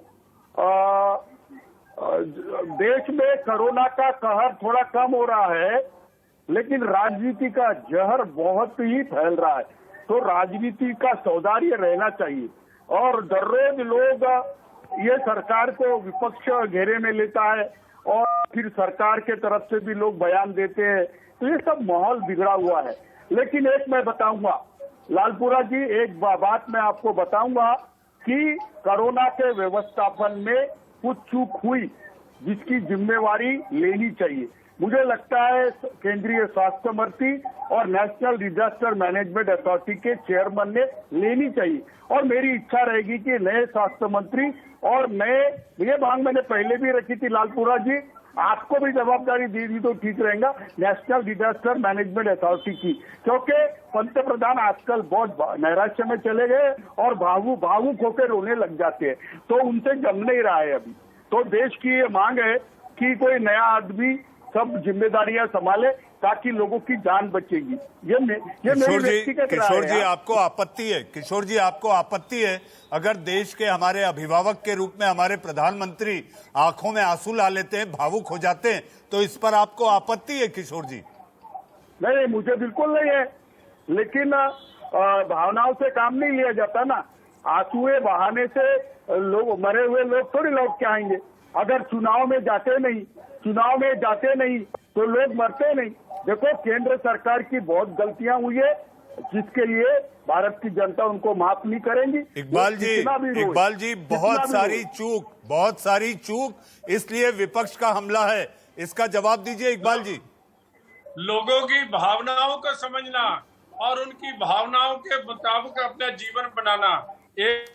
देश में कोरोना का कहर थोड़ा कम हो रहा है, लेकिन राजनीति का जहर बहुत ही फैल रहा है। तो राजनीति का सौदार्य रहना चाहिए, और दररोज लोग ये सरकार को विपक्ष घेरे में लेता है और फिर सरकार के तरफ से भी लोग बयान देते हैं, तो ये सब माहौल बिगड़ा हुआ है। लेकिन एक मैं बताऊंगा लालपुरा जी, एक बात मैं आपको बताऊंगा कि कोरोना के व्यवस्थापन में कुछ चूक हुई, जिसकी जिम्मेवारी लेनी चाहिए। मुझे लगता है केंद्रीय स्वास्थ्य मंत्री और नेशनल डिजास्टर मैनेजमेंट अथॉरिटी के चेयरमैन ने लेनी चाहिए, और मेरी इच्छा रहेगी कि नए स्वास्थ्य मंत्री, और ये मांग मैंने पहले भी रखी थी लालपुरा जी, आपको भी जवाबदारी दी दी तो ठीक रहेगा, नेशनल डिजास्टर मैनेजमेंट अथॉरिटी की, क्योंकि पंतप्रधान आजकल बहुत नैराश्य में चले गए और भावुक होकर रोने लग जाते हैं, तो उनसे जम नहीं रहा है अभी। तो देश की ये मांग है कि कोई नया आदमी सब जिम्मेदारियां संभाले, ताकि लोगों की जान बचेगी। ये मेरी व्यक्तिगत राय है। किशोर जी आपको आपत्ति है, किशोर जी आपको आपत्ति है अगर देश के हमारे अभिभावक के रूप में हमारे प्रधानमंत्री आंखों में आंसू ला लेते हैं, भावुक हो जाते हैं, तो इस पर आपको आपत्ति है किशोर जी? नहीं, मुझे बिल्कुल नहीं है, लेकिन भावनाओं से काम नहीं लिया जाता ना। आंसुए बहाने से लोग, मरे हुए लोग थोड़ी लौट के आएंगे। अगर चुनाव में जाते नहीं तो लोग मरते नहीं। देखो, केंद्र सरकार की बहुत गलतियां हुई है, जिसके लिए भारत की जनता उनको माफ नहीं करेंगी। इकबाल जी बहुत सारी चूक, इसलिए विपक्ष का हमला है, इसका जवाब दीजिए इकबाल जी। लोगों की भावनाओं को समझना और उनकी भावनाओं के मुताबिक अपना जीवन बनाना एक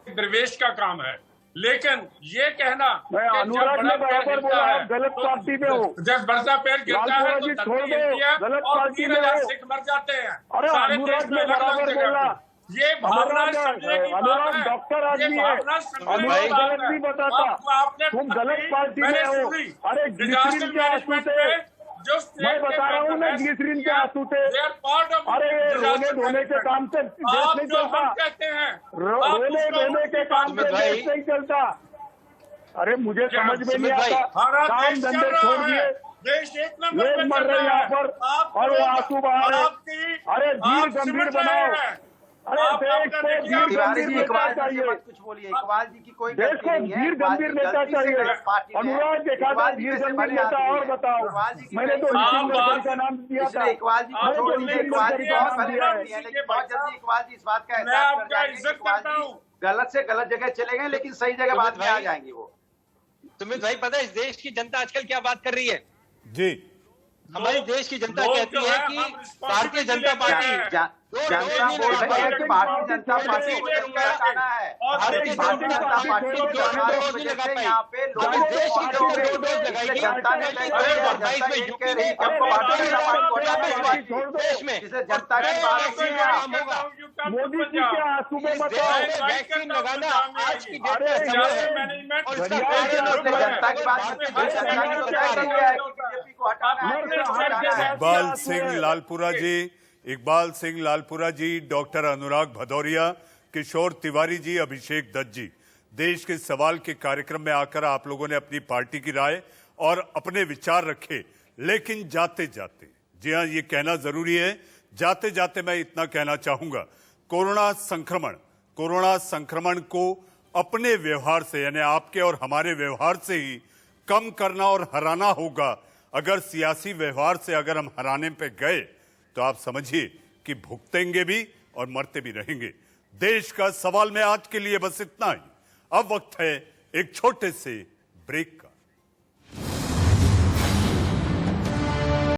दरवेश का काम है। लेकिन ये कहना मैं अनुराग ने बराबर बोला, आप गलत पार्टी में हो। जब बरसा पैर गिरता है तो छोड़ दो, गलत पार्टी में हो। सिख मर जाते हैं। अरे सारे अनुराग देश में ने अलग अलग बराबर जगह बोला। पे। ये भावना समझने की बात अनुराग है। डॉक्टर आदमी ये है, भावना समझने की अनुराग बात गलत है। नहीं बताता। आपने तुम गलत पार्टी मैंने में हो। सुनी। अरे डिजास्टर ग्लिसरीन के आंसू मैनेजमेंट थे, में जो मैं बता रहा हूँ ना, ग्लिसरीन के आंसू थे। अरे रोने धोने के काम से देश नहीं चलता, कहते हैं रोने धोने के काम से देश नहीं चलता। अरे मुझे समझ में नहीं आता, काम धंधे छोड़ दिए, देश एक लोग मर रहे यहाँ पर और वो आंसू बहा रहे। अरे धीर गंभीर बनाओ, अरे देश को धीर गंभीर नेता चाहिए, कुछ बोलिए इकबाल जी की कोई देश को धीर गंभीर नेता चाहिए। अनुराग देखा था धीर गंभीर नेता, और बताओ, मैंने तो नितिन गडकरी का नाम दिया था, इकबाल जी मैंने तो नितिन गडकरी का नाम दिया है। लेकिन बहुत जल्दी इकबाल जी इस बात का एहसास कर जाएंगे। इकबाल जी गलत से गलत जगह चले गए, लेकिन सही जगह बाद में आ जाएंगे वो। सुमित भाई, पता है इस देश की जनता आजकल क्या बात कर रही है? जी, हमारे देश की जनता कहती है कि भारतीय जनता पार्टी जनता बोल रही है कि भारतीय जनता पार्टी को चुनकर हटाना है। भारतीय जनता पार्टी की सरकार की वजह से यहाँ पे लोगों को जनता ने तय कर दिया। जनता ये कह रही है कि हमको भारतीय जनता पार्टी को हटाना है देश में, जिसे जनता की बात होगा। मोदी जी के आंसू में वैक्सीन लगाना आज की डेट में जनता की बात बीजेपी को हटाना है। इकबाल सिंह लालपुरा जी, डॉक्टर अनुराग भदौरिया, किशोर तिवारी जी, अभिषेक दत्त जी, देश के सवाल के कार्यक्रम में आकर आप लोगों ने अपनी पार्टी की राय और अपने विचार रखे। लेकिन जाते जाते, जी हां, ये कहना जरूरी है, जाते जाते मैं इतना कहना चाहूंगा, कोरोना संक्रमण को अपने व्यवहार से, यानी आपके और हमारे व्यवहार से ही कम करना और हराना होगा। अगर सियासी व्यवहार से अगर हम हराने पे गए तो आप समझिए कि भुगतेंगे भी और मरते भी रहेंगे। देश का सवाल में आज के लिए बस इतना ही। अब वक्त है एक छोटे से ब्रेक का।